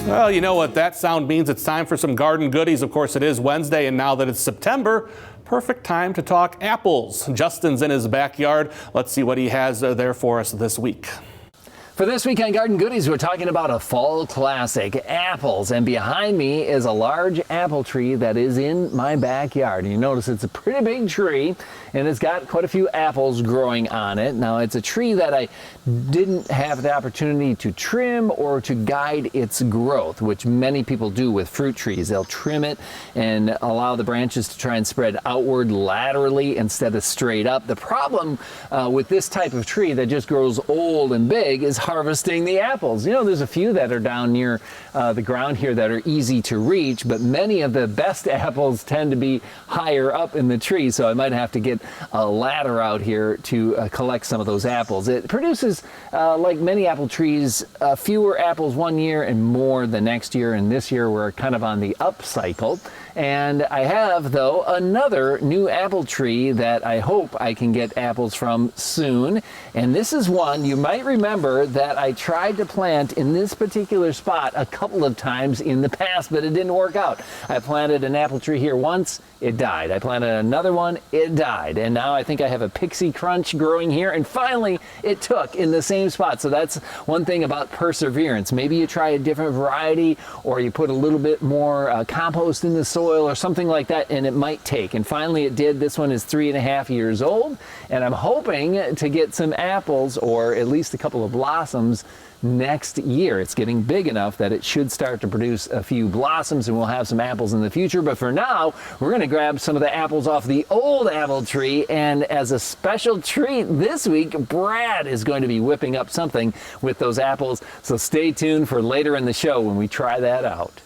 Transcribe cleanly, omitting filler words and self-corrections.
Well, you know what that sound means. It's time for some garden goodies. Of course, it is Wednesday, and now that it's September, perfect time to talk apples. Justin's in his backyard. Let's see what he has there for us this week. For this week on Garden Goodies, we're talking about a fall classic, apples. And behind me is a large apple tree that is in my backyard. And you notice it's a pretty big tree, and it's got quite a few apples growing on it. Now, it's a tree that I didn't have the opportunity to trim or to guide its growth, which many people do with fruit trees. They'll trim it and allow the branches to try and spread outward laterally instead of straight up. The problem with this type of tree that just grows old and big is harvesting the apples. You know, there's a few that are down near the ground here that are easy to reach, but many of the best apples tend to be higher up in the tree, so I might have to get a ladder out here to collect some of those apples. It produces, like many apple trees, fewer apples one year and more the next year, and this year we're kind of on the up cycle. And I have, though, another new apple tree that I hope I can get apples from soon. And this is one you might remember that I tried to plant in this particular spot a couple of times in the past, but it didn't work out. I planted an apple tree here once, it died. I planted another one, it died. And now I think I have a Pixie Crunch growing here, and finally it took in the same spot. So that's one thing about perseverance. Maybe you try a different variety, or you put a little bit more compost in the soil or something like that, and it might take. And finally it did. This one is 3.5 years old, and I'm hoping to get some apples, or at least a couple of blossoms, next year. It's getting big enough that it should start to produce a few blossoms, and we'll have some apples in the future. But for now, we're going to grab some of the apples off the old apple tree, and as a special treat this week, Brad is going to be whipping up something with those apples. So stay tuned for later in the show when we try that out.